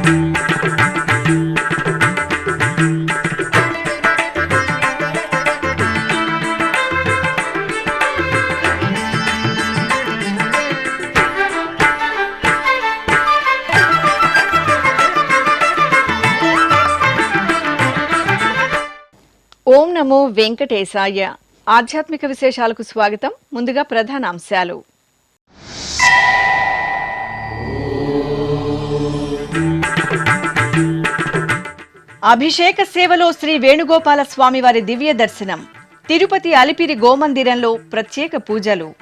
ఓం నమో వెంకటేశాయ. ఆధ్యాత్మిక విశేషాలకు స్వాగతం. ముందుగా ప్రధానాంశాలు. అభిషేక సేవలో శ్రీ వేణుగోపాల స్వామివారి దివ్య దర్శనం. తిరుపతి అలిపిరి గోమందిరంలో ప్రత్యేక పూజలు.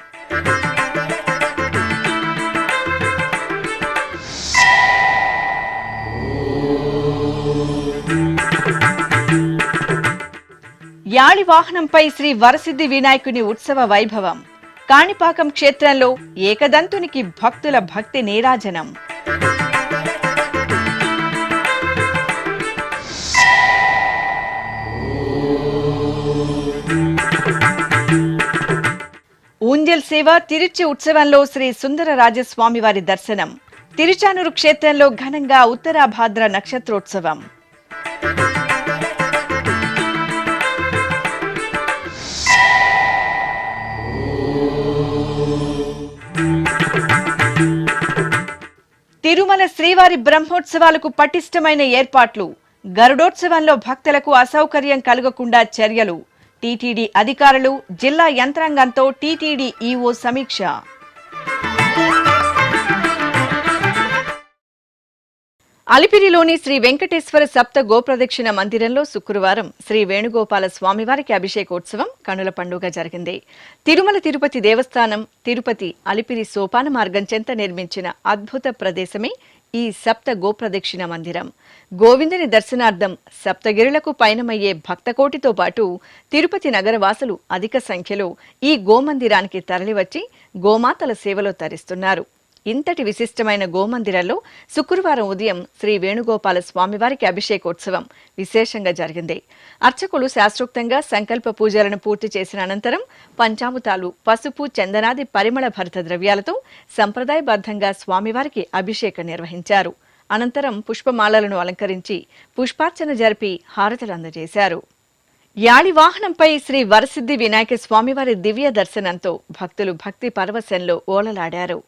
యాళి వాహనంపై శ్రీ వరసిద్ధి వినాయకుని ఉత్సవ వైభవం. కాణిపాకం క్షేత్రంలో ఏకదంతునికి భక్తుల భక్తి నీరాజనం. ఊంజల్ సేవ తిరుచి ఉత్సవంలో శ్రీ సుందరరాజస్వామివారి దర్శనం. తిరుచానూరు క్షేత్రంలో ఘనంగా ఉత్తరాభాద్ర నక్షత్రోత్సవం. తిరుమల శ్రీవారి బ్రహ్మోత్సవాలకు పటిష్టమైన ఏర్పాట్లు. గరుడోత్సవంలో భక్తులకు అసౌకర్యం కలగకుండా చర్యలు. టీటీడీ అధికారులు, జిల్లా యంత్రాంగంతో టీటీడీ ఈవో సమీక్ష. అలిపిరిలోని శ్రీ వెంకటేశ్వర సప్త గోప్రదక్షిణ మందిరంలో శుక్రవారం శ్రీ వేణుగోపాల స్వామివారికి అభిషేకోత్సవం కనుల పండుగ జరిగింది. తిరుమల తిరుపతి దేవస్థానం తిరుపతి అలిపిరి సోపాన మార్గం చెంత నిర్మించిన అద్భుత ప్రదేశమే ఈ సప్త గోప్రదక్షిణ మందిరం. గోవిందుని దర్శనార్థం సప్తగిరులకు పయనమయ్యే భక్తకోటితో పాటు తిరుపతి నగరవాసులు అధిక సంఖ్యలో ఈ గోమందిరానికి తరలివచ్చి గోమాతల సేవలో తరిస్తున్నారు. ఇంతటి విశిష్టమైన గోమందిరంలో శుక్రవారం ఉదయం శ్రీ వేణుగోపాల స్వామివారికి అభిషేకోత్సవం విశేషంగా జరిగింది. అర్చకులు శాస్త్రోక్తంగా సంకల్ప పూజలను పూర్తి చేసిన అనంతరం పంచామృతాలు, పసుపు, చందనాది పరిమళ భరిత ద్రవ్యాలతో సంప్రదాయబద్ధంగా స్వామివారికి అభిషేకం నిర్వహించారు. అనంతరం పుష్పమాలలను అలంకరించి పుష్పార్చన జరిపి హారతులు అందజేశారు. యాళి వాహనంపై శ్రీ వరసిద్ధి వినాయక స్వామివారి దివ్య దర్శనంతో భక్తులు భక్తి పరవశంలో ఓలలాడారు.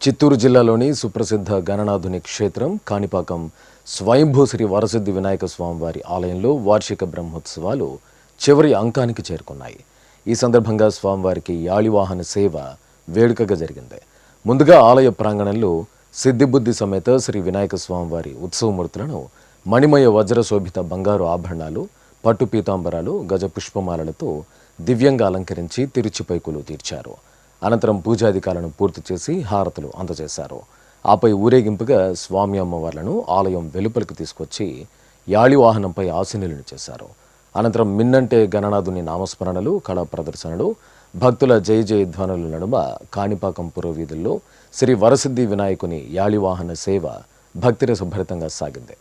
చిత్తూరు జిల్లాలోని సుప్రసిద్ధ గణనాథుని క్షేత్రం కాణిపాకం స్వయంభూ శ్రీ వరసిద్ధి వినాయక స్వామివారి ఆలయంలో వార్షిక బ్రహ్మోత్సవాలు చివరి అంకానికి చేరుకున్నాయి. ఈ సందర్భంగా స్వామివారికి యాళివాహన సేవ వేడుకగా జరిగింది. ముందుగా ఆలయ ప్రాంగణంలో సిద్ధిబుద్ధి సమేత శ్రీ వినాయక స్వామివారి ఉత్సవమూర్తులను మణిమయ వజ్రశోభిత బంగారు ఆభరణాలు, పట్టు పీతాంబరాలు, గజ పుష్పమాలలతో దివ్యంగా అలంకరించి తిరుచిపైకులు తీర్చారు. అనంతరం పూజాధికారులను పూర్తి చేసి హారతులు అందజేశారు. ఆపై ఊరేగింపుగా స్వామి అమ్మవార్లను ఆలయం వెలుపలికి తీసుకొచ్చి యాళి వాహనంపై ఆసీనులను చేశారు. అనంతరం మిన్నంటే గణనాథుని నామస్మరణలు, కళా ప్రదర్శనలు, భక్తుల జయ జయ ధ్వనుల నడుమ కాణిపాకం పురవీధుల్లో శ్రీ వరసిద్ధి వినాయకుని యాళివాహన సేవ భక్తిరసభరితంగా సాగింది.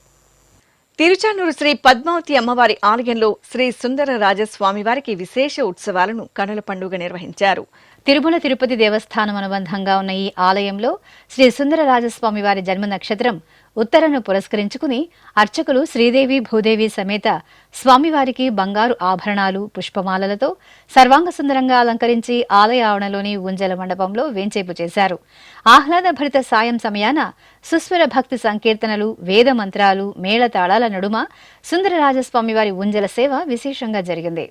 తిరుచానూరు శ్రీ పద్మావతి అమ్మవారి ఆలయంలో శ్రీ సుందరరాజస్వామివారికి విశేష ఉత్సవాలను కనుల పండుగ నిర్వహించారు. తిరుమల తిరుపతి దేవస్థానం అనుబంధంగా ఉన్న ఈ ఆలయంలో శ్రీ సుందరరాజస్వామి వారి జన్మ నక్షత్రం ఉత్తరను పురస్కరించుకుని అర్చకులు శ్రీదేవి భూదేవి సమేత స్వామివారికి బంగారు ఆభరణాలు, పుష్పమాలలతో సర్వాంగ సుందరంగా అలంకరించి ఆలయ ఆవరణలోని ఊంజల మండపంలో వేంచేపు చేశారు. ఆహ్లాదభరిత సాయం సమయాన సుస్వర భక్తి సంకీర్తనలు, వేద మంత్రాలు, మేళతాళాల నడుమ సుందరరాజస్వామి వారి ఊంజల సేవ విశేషంగా జరిగింది.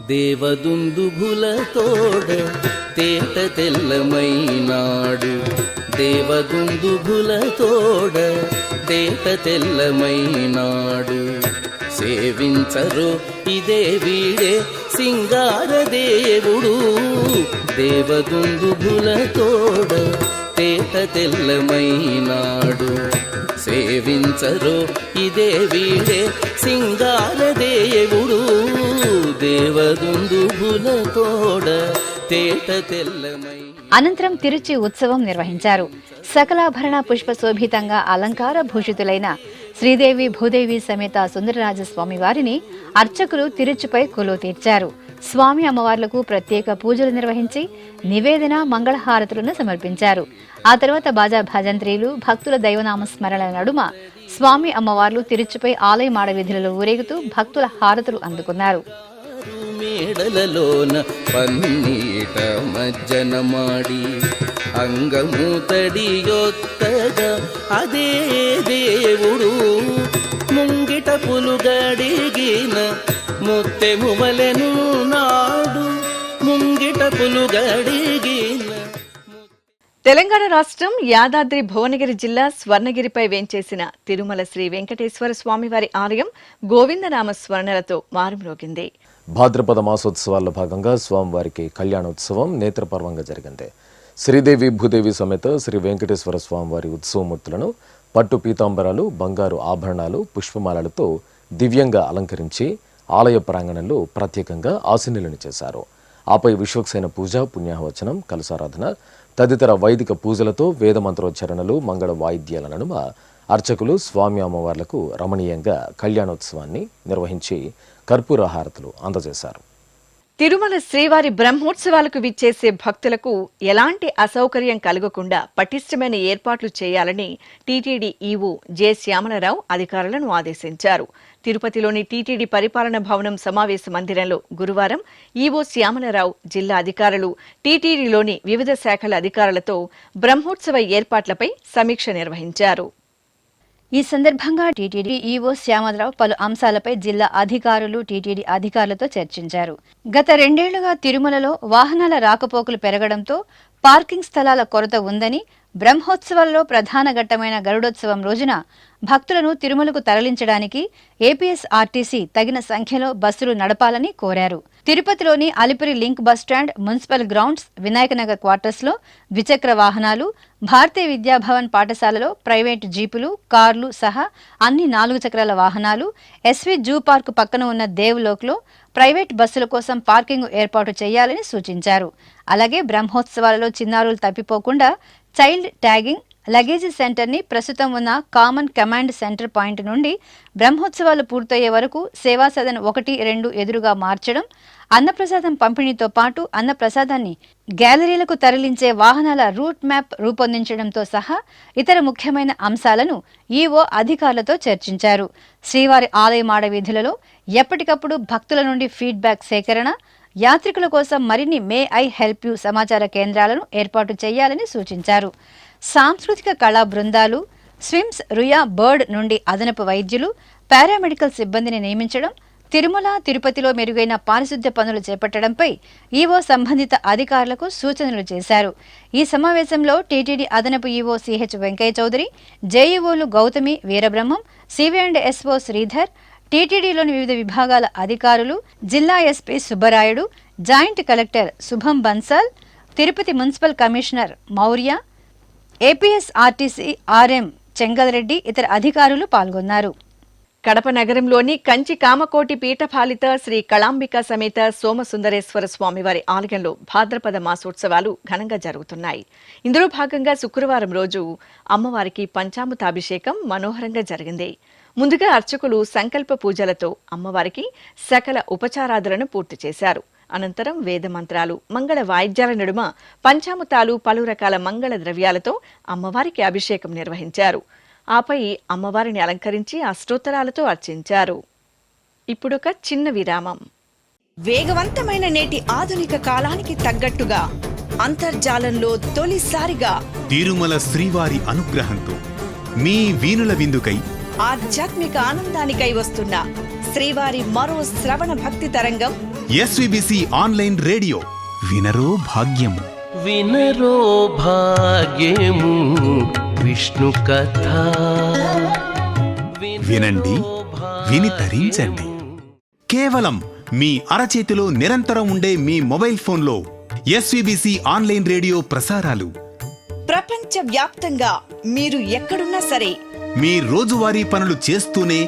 దేవదుందుభులతోడ తేట తెల్లమైనాడు, దేవదుందుభులతోడ తేట తెల్లమైనాడు. సేవించరు ఇదే వీడే సింగార దేవుడు, దేవదుందుభులతోడ తేట తెల్లమైనాడు. సేవించరు ఇదే వీడే సింగార దేవుడు, దేవదుందుభులతోడ తేట తెల్లమై. అనంతరం తిరుచి ఉత్సవం నిర్వహించారు. సకలాభరణ పుష్ప శోభితంగా అలంకార భూషితులైన శ్రీదేవి భూదేవి సమేత సుందరరాజస్వామి వారిని అర్చకులు తిరుచిపై కొలువు తీర్చారు. స్వామి అమ్మవార్లకు ప్రత్యేక పూజలు నిర్వహించి నివేదన, మంగళహారతులను సమర్పించారు. ఆ తర్వాత బాజా భజంత్రీలు, భక్తుల దైవనామ స్మరణల నడుమ స్వామి అమ్మవార్లు తిరుచుపై ఆలయ మాడ వీధులలో ఊరేగుతూ భక్తుల హారతులు అందుకున్నారు. మేడలలోన పన్నీట మజ్జన మాడి అంగము తడియొత్తగా అదే దేవుడు ముంగిట పులుగడిగిన ముత్తెము వలెను నాడు ముంగిట పులుగడిగిన. తెలంగాణ రాష్ట్రం యాదాద్రి భువనగిరి జిల్లా స్వర్ణగిరిపై వేంచేసిన తిరుమల శ్రీ వెంకటేశ్వర స్వామివారి ఆలయం గోవిందనామ స్మరణలతో మారుమ్రోగింది. భాద్రపద మాసోత్సవాల్లో భాగంగా స్వామివారికి కళ్యాణోత్సవం నేత్రపర్వంగా జరిగింది. శ్రీదేవి భూదేవి సమేత శ్రీ వెంకటేశ్వర స్వామివారి ఉత్సవమూర్తులను పట్టు పీతాంబరాలు, బంగారు ఆభరణాలు, పుష్పమాలలతో దివ్యంగా అలంకరించి ఆలయ ప్రాంగణంలో ప్రత్యేకంగా ఆశీనులను చేశారు. ఆపై విశ్వక్సేన పూజ, పుణ్యాహవచనం, కలసారాధన తదితర వైదిక పూజలతో వేదమంత్రోచ్చరణలు, మంగళ వాయిద్యాల నడుమ అర్చకులు స్వామి అమ్మవార్లకు రమణీయంగా కళ్యాణోత్సవాన్ని నిర్వహించి కర్పూర హారతులు అందజేశారు. తిరుమల శ్రీవారి బ్రహ్మోత్సవాలకు విచ్చేసే భక్తులకు ఎలాంటి అసౌకర్యం కలగకుండా పటిష్టమైన ఏర్పాట్లు చేయాలని టీటీడీ ఈవో జె శ్యామలరావు అధికారులను ఆదేశించారు. తిరుపతిలోని టీటీడీ పరిపాలన భవనం సమావేశ మందిరంలో గురువారం ఈవో శ్యామలరావు జిల్లా అధికారులు, టీటీడీలోని వివిధ శాఖల అధికారులతో బ్రహ్మోత్సవ ఏర్పాట్లపై సమీక్ష నిర్వహించారు. ఈ సందర్భంగా టీటీడీ ఈవో శ్యామలరావు పలు అంశాలపై జిల్లా అధికారులు, టీటీడీ అధికారులతో చర్చించారు. గత 2 ఏళ్లుగా తిరుమలలో వాహనాల రాకపోకలు పెరగడంతో పార్కింగ్ స్థలాల కొరత ఉందని, బ్రహ్మోత్సవాల్లో ప్రధాన ఘట్టమైన గరుడోత్సవం రోజున భక్తులను తిరుమలకు తరలించడానికి ఏపీఎస్ఆర్టీసీ తగిన సంఖ్యలో బస్సులు నడపాలని కోరారు. తిరుపతిలోని Alipiri link bus stand, municipal grounds, Vinayakanagar క్వార్టర్స్లో ద్విచక్ర వాహనాలు, భారతీయ విద్యాభవన్ పాఠశాలలో ప్రైవేటు జీపులు, కార్లు సహా అన్ని 4 చక్రాల వాహనాలు, ఎస్వి జూ పార్క్ పక్కన ఉన్న దేవ్లోక్లో ప్రైవేట్ బస్సుల కోసం పార్కింగ్ ఏర్పాటు చేయాలని సూచించారు. అలాగే బ్రహ్మోత్సవాలలో చిన్నారులు తప్పిపోకుండా చైల్డ్ ట్యాగింగ్, లగేజీ సెంటర్ని ప్రస్తుతం ఉన్న కామన్ కమాండ్ సెంటర్ పాయింట్ నుండి బ్రహ్మోత్సవాలు పూర్తయ్యే వరకు సేవా సదన్ 1, 2 ఎదురుగా మార్చడం, అన్నప్రసాదం పంపిణీతో పాటు అన్నప్రసాదాన్ని గ్యాలరీలకు తరలించే వాహనాల రూట్ మ్యాప్ రూపొందించడంతో సహా ఇతర ముఖ్యమైన అంశాలను ఈవో అధికారులతో చర్చించారు. శ్రీవారి ఆలయ మాడ వీధులలో ఎప్పటికప్పుడు భక్తుల నుండి ఫీడ్బ్యాక్ సేకరణ, యాత్రికుల కోసం మరిన్ని మే ఐ హెల్ప్ యూ సమాచార కేంద్రాలను ఏర్పాటు చేయాలని సూచించారు. సాంస్కృతిక కళా బృందాలు, స్విమ్స్, రుయా బర్డ్ నుండి అదనపు వైద్యులు, పారామెడికల్ సిబ్బందిని నియమించడం, తిరుమల, తిరుపతిలో మెరుగైన పారిశుద్ధ్య పనులు చేపట్టడంపై ఈవో సంబంధిత అధికారులకు సూచనలు చేశారు. ఈ సమావేశంలో టీటీడీ అదనపు ఈవో సిహెచ్ వెంకయ్య చౌదరి, జేఈఓలు గౌతమి, వీరబ్రహ్మం, సివి&ఎస్ఓ శ్రీధర్, టీటీడీలోని వివిధ విభాగాల అధికారులు, జిల్లా SP Subbarayudu, joint collector Shubham Bansal, Tirupati municipal commissioner Maurya, APSRTC RM Chengalreddy, ఇతర అధికారులు పాల్గొన్నారు. కడప నగరంలోని కంచి కామకోటి పీఠపాలిత శ్రీ కళాంబిక సమేత సోమసుందరేశ్వర స్వామివారి ఆలయంలో భాద్రపద మాసోత్సవాలు ఘనంగా జరుగుతున్నాయి. ఇందులో భాగంగా శుక్రవారం రోజు అమ్మవారికి పంచామృతాభిషేకం మనోహరంగా జరిగింది. ముందుగా అర్చకులు సంకల్ప పూజలతో అమ్మవారికి సకల ఉపచారాదులను పూర్తి చేశారు. అనంతరం వేద మంత్రాలు, మంగళ వాయిద్యాల నడుమ పంచామృతాలు, పలు రకాల మంగళ ద్రవ్యాలతో అమ్మవారికి అభిషేకం నిర్వహించారు. ఆపై అమ్మవారిని అలంకరించి అష్టోత్తరాలతో అర్చించారు. ఇప్పుడొక చిన్న విరామం. వేగవంతమైన నేటి ఆధునిక కాలానికి తగ్గట్టుగా అంతర్జాలంలో తొలిసారిగా తిరుమల శ్రీవారి అనుగ్రహంతో మీ వీణుల విందుకై ఆధ్యాత్మిక ఆనందానికై వస్తున్న శ్రీవారి మరో శ్రవణ భక్తి తరంగం ఎస్విబిసి ఆన్లైన్ రేడియో. వినరో భాగ్యము, వినరో భాగ్యము విష్ణు కథ. వినండి, విని తరించండి. కేవలం మీ అరచేతిలో నిరంతరం ఉండే మీ మొబైల్ ఫోన్లో ఎస్విబిసి ఆన్లైన్ రేడియో ప్రసారాలు ప్రపంచ వ్యాప్తంగా మీరు ఎక్కడున్నా సరే మీ రోజువారీ పనులు చేస్తూనే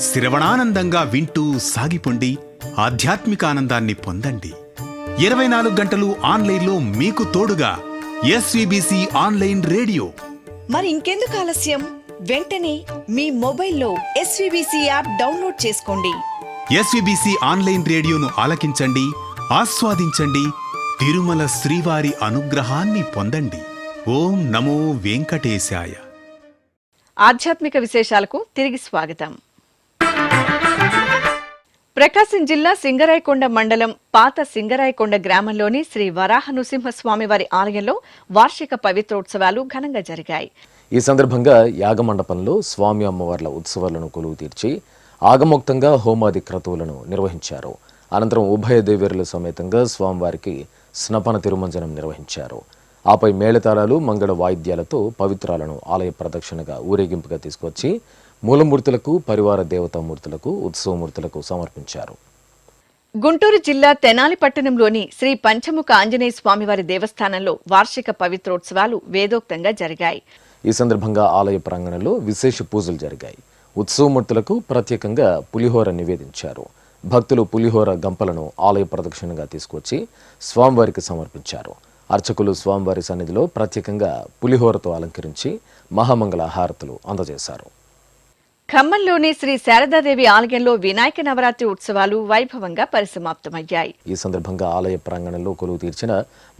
శ్రవణానందంగా వింటూ సాగిపోండి, ఆధ్యాత్మిక ఆనందాన్ని పొందండి. 24 గంటలు ఆన్లైన్లో మీకు తోడుగా ఎస్విబిసి ఆన్లైన్ రేడియో. మరి ఇంకెందుకు ఆలస్యం? వెంటనే మీ మొబైల్లో ఎస్విబిసి యాప్ డౌన్లోడ్ చేసుకోండి. ఎస్విబిసి ఆన్లైన్ రేడియోను ఆలకించండి, ఆస్వాదించండి, తిరుమల శ్రీవారి అనుగ్రహాన్ని పొందండి. ఓం నమో వెంకటేశాయ. ఆధ్యాత్మిక విశేషాలకు తిరిగి స్వాగతం. ప్రకాశం జిల్లా సింగరాయకొండ మండలం పాత సింగరాయకొండ గ్రామంలోని శ్రీ వరాహ నృసింహస్వామి వారి ఆలయంలో వార్షిక పవిత్రోత్సవాలు ఘనంగా జరిగాయి. ఈ సందర్భంగా యాగమండపంలో స్వామి అమ్మవార్ల ఉత్సవాలను కొలువు తీర్చి ఆగమోక్తంగా హోమాది క్రతువులను నిర్వహించారు. అనంతరం ఉభయ దేవేరుల సమేతంగా స్వామివారికి స్నపన తిరుమంజనం నిర్వహించారు. ఆపై మేళతాళాలు మంగళ వాయిద్యాలతో పవిత్రాలను ఆలయ ప్రదక్షిణగా ఊరేగింపుగా తీసుకొచ్చి మూలమూర్తులకు పరివార దేవతామూర్తులకు ఉత్సవమూర్తులకు సమర్పించారు. గుంటూరు జిల్లా తెనాలి పట్టణంలోని శ్రీ పంచముఖ ఆంజనేయ స్వామివారి దేవస్థానంలో వార్షిక పవిత్రోత్సవాలు వేదోక్తంగా జరిగాయి. ఈ సందర్భంగా ఆలయ ప్రాంగణంలో విశేష పూజలు జరిగాయి. ఉత్సవమూర్తులకు ప్రత్యేకంగా పులిహోర నివేదించారు. భక్తులు పులిహోర గంపలను ఆలయ ప్రదక్షిణగా తీసుకొచ్చి స్వామివారికి సమర్పించారు. అర్చకులు స్వామివారి సన్నిధిలో ప్రత్యేకంగా పులిహోరతో అలంకరించి మహామంగళ హారతులు అందజేశారు. ఖమ్మంలోని శ్రీ శారదాదేవి ఆలయంలో వినాయక నవరాత్రి ఉత్సవాలు వైభవంగా పరిసమాప్తమయ్యాయి. ఈ సందర్భంగా ఆలయ ప్రాంగణంలో కొలువు తీర్చిన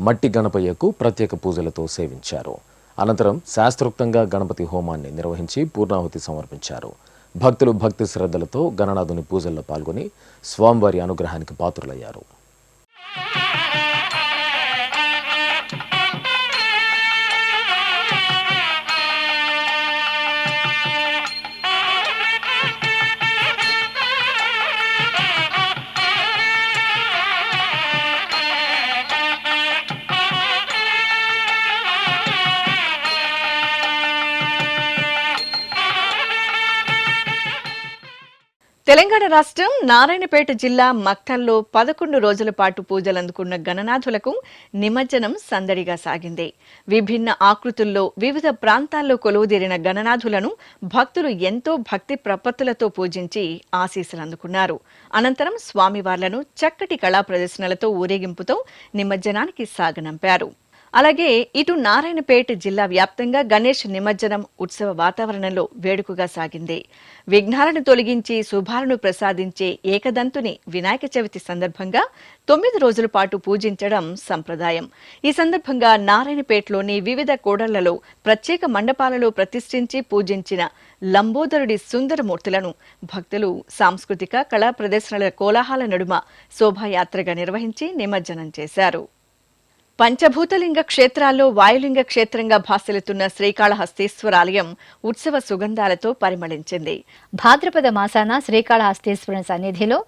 మట్టి గణపయ్యకు ప్రత్యేక పూజలతో సేవించారు. అనంతరం శాస్త్రోక్తంగా గణపతి హోమాన్ని నిర్వహించి పూర్ణాహుతి సమర్పించారు. భక్తులు భక్తి శ్రద్ధలతో గణనాథుని పూజల్లో పాల్గొని స్వామివారి అనుగ్రహానికి పాత్రులయ్యారు. తెలంగాణ రాష్ట్రం నారాయణపేట జిల్లా మక్తల్లో 11 రోజుల పాటు పూజలందుకున్న గణనాథులకు నిమజ్జనం సందడిగా సాగింది. విభిన్న ఆకృతుల్లో వివిధ ప్రాంతాల్లో కొలువుదీరిన గణనాథులను భక్తులు ఎంతో భక్తి ప్రపత్తులతో పూజించి ఆశీస్సులు అందుకున్నారు. అనంతరం స్వామివార్లను చక్కటి కళా ప్రదర్శనలతో ఊరేగింపుతో నిమజ్జనానికి సాగనంపారు. అలాగే ఇటు నారాయణపేట జిల్లా వ్యాప్తంగా గణేష్ నిమజ్జనం ఉత్సవ వాతావరణంలో వేడుకగా సాగింది. విఘ్నాలను తొలగించి శుభాలను ప్రసాదించే ఏకదంతుని వినాయక చవితి సందర్భంగా 9 రోజుల పాటు పూజించడం సంప్రదాయం. ఈ సందర్భంగా నారాయణపేటలోని వివిధ కూడళ్లలో ప్రత్యేక మండపాలలో ప్రతిష్ఠించి పూజించిన లంబోదరుడి సుందరమూర్తులను భక్తులు సాంస్కృతిక కళా ప్రదర్శనల కోలాహల నడుమ శోభాయాత్రగా నిర్వహించి నిమజ్జనం చేశారు. పంచభూతలింగ క్షేత్రాల్లో వాయులింగ క్షేత్రంగా భాసిల్లుతున్న శ్రీకాళహస్తీశ్వర ఆలయం ఉత్సవ సుగంధాలతో పరిమళించింది. భాద్రపద మాసాన శ్రీకాళహస్తీశ్వరుని సన్నిధిలో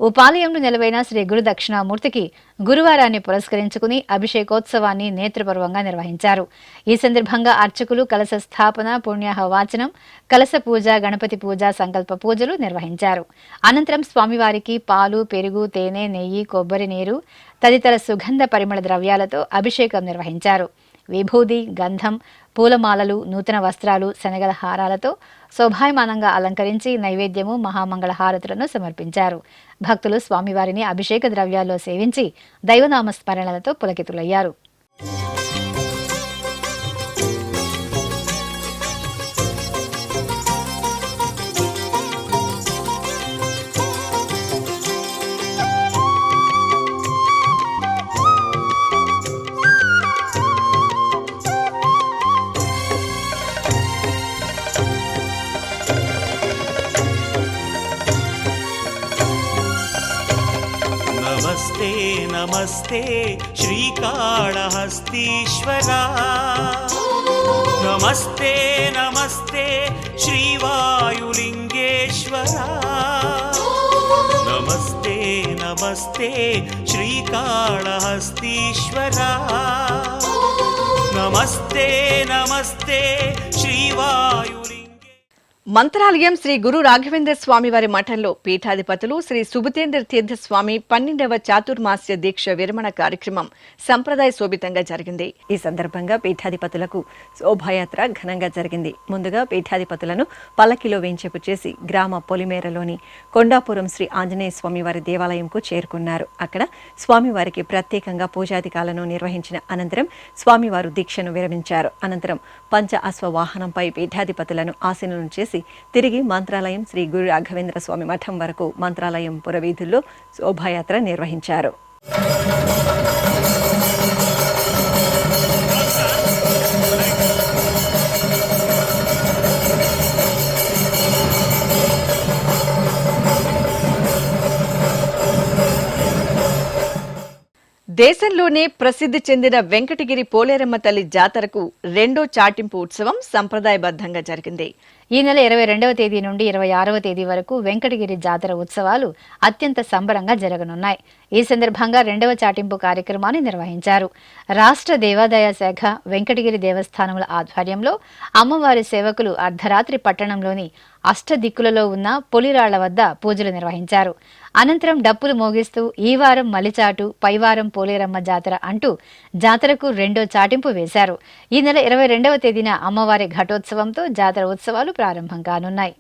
ఉపాలయంలో నెలవైన శ్రీ గురు దక్షిణామూర్తికి గురువారాన్ని పురస్కరించుకుని అభిషేకోత్సవాన్ని నేత్రపర్వంగా నిర్వహించారు. ఈ సందర్భంగా అర్చకులు కలశ స్థాపన, పుణ్యాహ వాచనం, కలశ పూజ, గణపతి పూజ, సంకల్ప పూజలు నిర్వహించారు. అనంతరం స్వామివారికి పాలు, పెరుగు, తేనె, నెయ్యి, కొబ్బరి నీరు తదితర సుగంధ పరిమళ ద్రవ్యాలతో అభిషేకం నిర్వహించారు. విభూది, గంధం, పూలమాలలు, నూతన వస్త్రాలు, శనగల హారాలతో శోభాయమానంగా అలంకరించి నైవేద్యము, మహామంగళ హారతులను సమర్పించారు. భక్తులు స్వామివారిని అభిషేక ద్రవ్యాల్లో సేవించి దైవనామ స్మరణలతో పులకితులయ్యారు. नमस्ते नमस्ते श्रीकाळहस्तीश्वरा, नमस्ते नमस्ते श्रीवायुलिङ्गेश्वरा, नमस्ते नमस्ते श्रीकाळहस्तीश्वरा, नमस्ते नमस्ते श्रीवायुलिङ्गे. మంత్రాలయం శ్రీ గురు రాఘవేంద్ర స్వామి వారి మఠంలో పీఠాధిపతులు శ్రీ సుబుతేంద్ర తీర్థ స్వామి 12వ చాతుర్మాస్య దీక్ష విరమణ కార్యక్రమం సంప్రదాయ శోభితంగా జరిగింది. ఈ సందర్భంగా పీఠాధిపతులకు శోభాయాత్ర ఘనంగా జరిగింది. ముందుగా పీఠాధిపతులను పల్లకిలో వేంచేపు చేసి గ్రామ పొలిమేరలోని కొండాపురం శ్రీ ఆంజనేయ స్వామి వారి దేవాలయంకు చేరుకున్నారు. అక్కడ స్వామివారికి ప్రత్యేకంగా పూజాధికాలను నిర్వహించిన అనంతరం స్వామివారు దీక్షను విరమించారు. అనంతరం పంచ అశ్వ వాహనంపై పీఠాధిపతులను ఆసీనులను చేసి తిరిగి మంత్రాలయం శ్రీ గురు రాఘవేంద్ర స్వామి మఠం వరకు మంత్రాలయం పురవీధుల్లో శోభాయాత్ర నిర్వహించారు. దేశంలోనే ప్రసిద్ధి చెందిన వెంకటగిరి పోలేరమ్మ తల్లి జాతరకు రెండో చాటింపు ఉత్సవం సంప్రదాయబద్ధంగా జరిగింది. ఈ నెల 22వ తేదీ నుండి 26వ తేదీ వరకు వెంకటగిరి జాతర ఉత్సవాలు అత్యంత సంబరంగా జరగనున్నాయి. ఈ సందర్భంగా రెండవ చాటింపు కార్యక్రమాన్ని నిర్వహించారు. రాష్ట్ర దేవాదాయ శాఖ వెంకటగిరి దేవస్థానముల ఆధ్వర్యంలో అమ్మవారి సేవకులు అర్ధరాత్రి పట్టణంలోని అష్టదిక్కులలో ఉన్న పొలిరాళ్ల వద్ద పూజలు నిర్వహించారు. అనంతరం డప్పులు మోగిస్తూ ఈ వారం మలిచాటు, పైవారం పోలేరమ్మ జాతర అంటూ జాతరకు రెండో చాటింపు వేశారు. ఈ నెల 22వ తేదీన అమ్మవారి ఘటోత్సవంతో జాతర ఉత్సవాలు ప్రారంభం కానున్నాయి.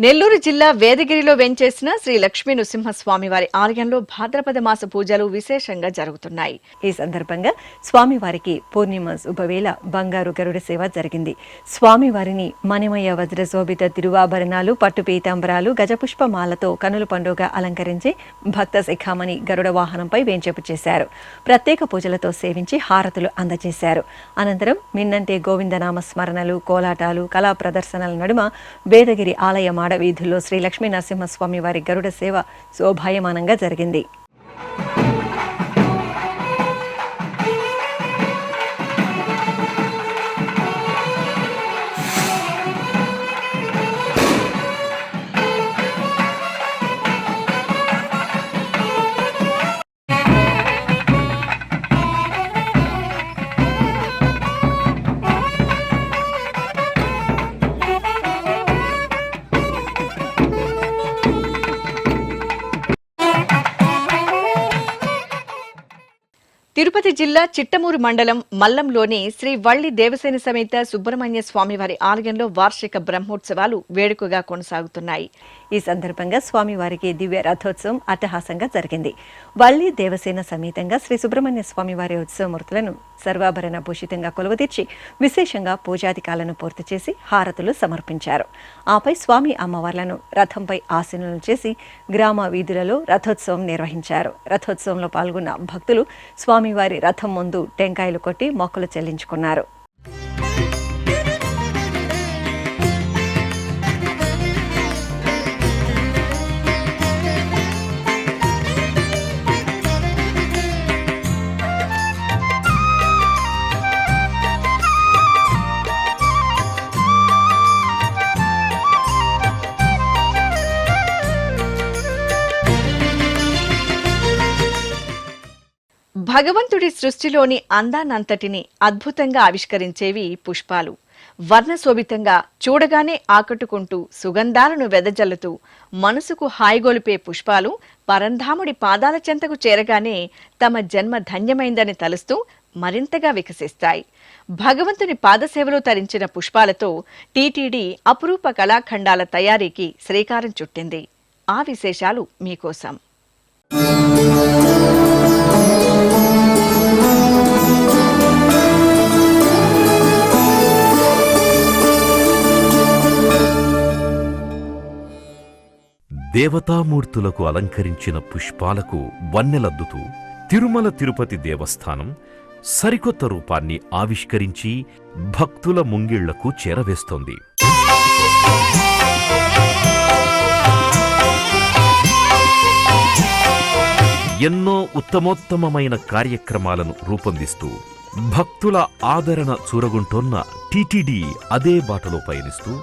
నెల్లూరు జిల్లా వేదగిరిలో వెంచేసిన శ్రీ లక్ష్మీ నృసింహస్వామి వారి ఆలయంలో భాద్రపద మాస పూజలు విశేషంగా జరుగుతున్నాయి. ఈ సందర్భంగా స్వామివారికి పూర్ణిమ శుభవేళ బంగారు గరుడ సేవ జరిగింది. స్వామివారిని మణిమయ వజ్రశోభిత తిరువాభరణాలు, పట్టు పీతాంబరాలు, గజపుష్పమాలతో కనుల పండుగ అలంకరించి భక్త శిఖామణి గరుడ వాహనంపై వేంచేపు చేశారు. ప్రత్యేక పూజలతో సేవించి హారతులు అందజేశారు. అనంతరం మిన్నంటే గోవిందనామ స్మరణలు, కోలాటాలు, కళా ప్రదర్శనల నడుమ వేదగిరి ఆలయ వీధుల్లో శ్రీ లక్ష్మీ నరసింహస్వామి వారి గరుడ సేవ శోభాయమానంగా జరిగింది. తిరుపతి జిల్లా చిట్టమూరు మండలం మల్లంలోని శ్రీ వల్లి దేవసేన సమేత సుబ్రహ్మణ్య స్వామివారి ఆలయంలో వార్షిక బ్రహ్మోత్సవాలు వేడుకగా కొనసాగుతున్నాయి. ఈ సందర్భంగా స్వామివారికి దివ్య రథోత్సవం అట్టహాసంగా జరిగింది. వల్లి దేవసేన సమేతంగా శ్రీ సుబ్రహ్మణ్య స్వామివారి ఉత్సవమూర్తులను సర్వాభరణ భూషితంగా కొలువుదీర్చి విశేషంగా పూజాధికాలను పూర్తి చేసి హారతులు సమర్పించారు. ఆపై స్వామి అమ్మవార్లను రథంపై ఆసీనులను చేసి గ్రామ వీధులలో రథోత్సవం నిర్వహించారు. రథోత్సవంలో పాల్గొన్న భక్తులు స్వామివారి రథం ముందు టెంకాయలు కొట్టి మొక్కులు చెల్లించుకున్నారు. భగవంతుడి సృష్టిలోని అందానంతటిని అద్భుతంగా ఆవిష్కరించేవి పుష్పాలు. వర్ణశోభితంగా చూడగానే ఆకట్టుకుంటూ సుగంధాలను వెదజల్లుతూ మనసుకు హాయిగొలిపే పుష్పాలు పరంధాముడి పాదాల చెంతకు చేరగానే తమ జన్మ ధన్యమైందని తలుస్తూ మరింతగా వికసిస్తాయి. భగవంతుని పాదసేవలో తరించిన పుష్పాలతో టీటీడీ అపురూప కళాఖండాల తయారీకి శ్రీకారం చుట్టింది. ఆ విశేషాలు మీకోసం. దేవతామూర్తులకు అలంకరించిన పుష్పాలకు వన్నెలద్దుతూ తిరుమల తిరుపతి దేవస్థానం సరికొత్త రూపాన్ని ఆవిష్కరించి భక్తుల ముంగిళ్లకు చేరవేస్తోంది. ఎన్నో ఉత్తమోత్తమమైన కార్యక్రమాలను రూపొందిస్తూ భక్తుల ఆదరణ చూరగుంటోన్న టీటీడీ అదే బాటలో పయనిస్తూ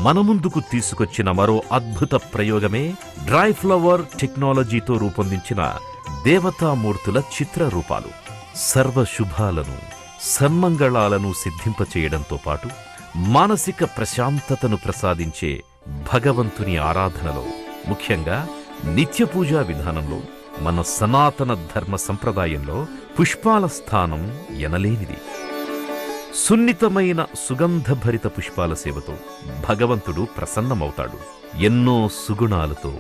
మన ముందుకు తీసుకొచ్చిన మరో అద్భుత ప్రయోగమే డ్రై ఫ్లవర్ టెక్నాలజీతో రూపొందించిన దేవతామూర్తుల చిత్రరూపాలు. సర్వశుభాలను, సన్మంగళాలను సిద్ధింపచేయడంతో పాటు మానసిక ప్రశాంతతను ప్రసాదించే భగవంతుని ఆరాధనలో, ముఖ్యంగా నిత్య పూజా విధానంలో, మన సనాతన ధర్మ సంప్రదాయంలో పుష్పాల స్థానం ఎనలేనిది. సున్నితమైన సుగంధభరిత పుష్పాల సేవతో భగవంతుడు ప్రసన్నమవుతాడు. ఎన్నో సుగుణాలతో,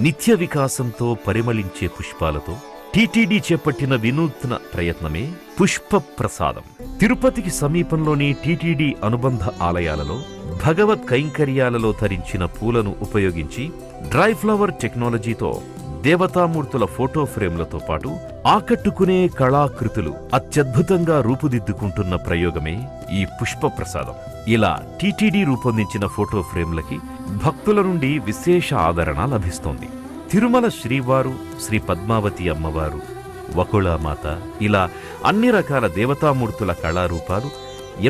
నిత్య వికాసంతో పరిమళించే పుష్పాలతో టీటీడీ చేపట్టిన వినూత్న ప్రయత్నమే పుష్ప ప్రసాదం. తిరుపతికి సమీపంలోని టీటీడీ అనుబంధ ఆలయాలలో భగవత్ కైంకర్యాలలో ధరించిన పూలను ఉపయోగించి డ్రై ఫ్లవర్ టెక్నాలజీతో దేవతామూర్తుల ఫోటో ఫ్రేమ్లతో పాటు ఆకట్టుకునే కళాకృతులు అత్యద్భుతంగా రూపుదిద్దుకుంటున్న ప్రయోగమే ఈ పుష్ప ప్రసాదం. ఇలా టీటీడీ రూపొందించిన ఫోటో ఫ్రేమ్లకి భక్తుల నుండి విశేష ఆదరణ లభిస్తోంది. తిరుమల శ్రీవారు, శ్రీ పద్మావతి అమ్మవారు, వకుళామాత ఇలా అన్ని రకాల దేవతామూర్తుల కళారూపాలు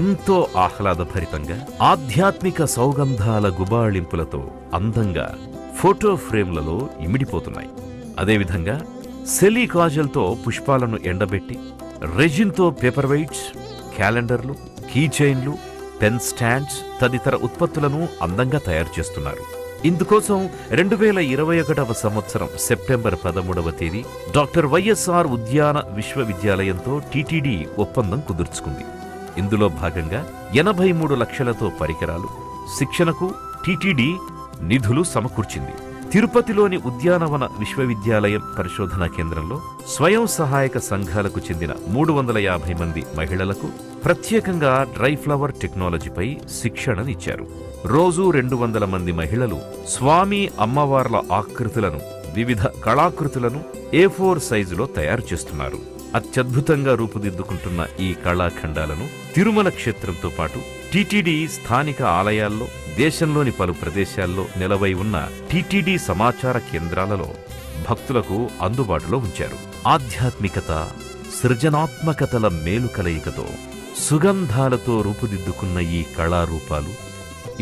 ఎంతో ఆహ్లాదభరితంగా ఆధ్యాత్మిక సౌగంధాల గుబాళింపులతో అందంగా ఫోటో ఫ్రేమ్లలో ఇమిడిపోతున్నాయి. అదేవిధంగా సెలీ కాజల్తో పుష్పాలను ఎండబెట్టి, రెజిన్తో పేపర్ వెయిట్స్, క్యాలెండర్లు, కీ చైన్లు, పెన్ స్టాండ్స్ తదితర ఉత్పత్తులను అందంగా తయారు చేస్తున్నారు. ఇందుకోసం 2021వ సంవత్సరం సెప్టెంబర్ 13వ తేదీ డాక్టర్ వైఎస్ఆర్ ఉద్యాన విశ్వవిద్యాలయంతో టీటీడీ ఒప్పందం కుదుర్చుకుంది. ఇందులో భాగంగా 83 లక్షలతో పరికరాలు, శిక్షణకు టీటీడీ నిధులు సమకూర్చింది. తిరుపతిలోని ఉద్యానవన విశ్వవిద్యాలయం పరిశోధనా కేంద్రంలో స్వయం సహాయక సంఘాలకు చెందిన 350 మంది మహిళలకు ప్రత్యేకంగా డ్రై ఫ్లవర్ టెక్నాలజీపై శిక్షణనిచ్చారు. రోజు 200 మంది మహిళలు స్వామి అమ్మవార్ల ఆకృతులను, వివిధ కళాకృతులను A4 సైజులో తయారు చేస్తున్నారు. అత్యద్భుతంగా రూపుదిద్దుకుంటున్న ఈ కళాఖండాలను తిరుమల క్షేత్రంతో పాటు టీటీడీ స్థానిక ఆలయాల్లో, దేశంలోని పలు ప్రదేశాల్లో నిలవై ఉన్న టీటీడీ సమాచార కేంద్రాలలో భక్తులకు అందుబాటులో ఉంచారు. ఆధ్యాత్మికత, సృజనాత్మకతల మేలు కలయికతో సుగంధాలతో రూపుదిద్దుకున్న ఈ కళారూపాలు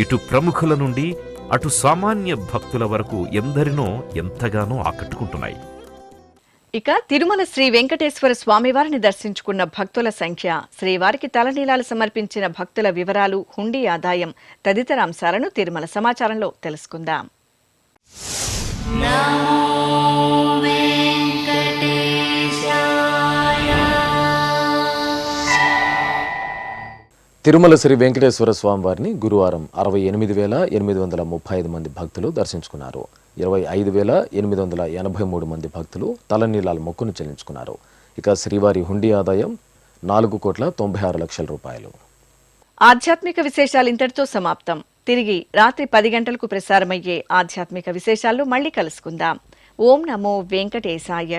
ఇటు ప్రముఖుల నుండి అటు సామాన్య భక్తుల వరకు ఎందరినో ఎంతగానో ఆకట్టుకుంటున్నాయి. ఇక తిరుమల శ్రీ వెంకటేశ్వర స్వామివారిని దర్శించుకున్న భక్తుల సంఖ్య, శ్రీవారికి తలనీలాలు సమర్పించిన భక్తుల వివరాలు, హుండీ ఆదాయం తదితర అంశాలను తిరుమల సమాచారంలో తెలుసుకుందాం. తిరుమల శ్రీ వెంకటేశ్వర స్వామి వారిని గురువారం 68,835 మంది భక్తులు దర్శించుకున్నారు. 25,883 మంది భక్తులు తలనీలాల మొక్కును చెల్లించుకున్నారు. ఇక శ్రీవారి హుండీ ఆదాయం 4,96,00,000 రూపాయలు. ఆధ్యాత్మిక విశేషాలు ఇంతటితో సమాప్తం. తిరిగి రాత్రి 10 గంటలకు ప్రసారమయ్యే ఆధ్యాత్మిక విశేషాల్లో మళ్ళీ కలుసుకుందాం. ఓం నమో వెంకటేశాయ.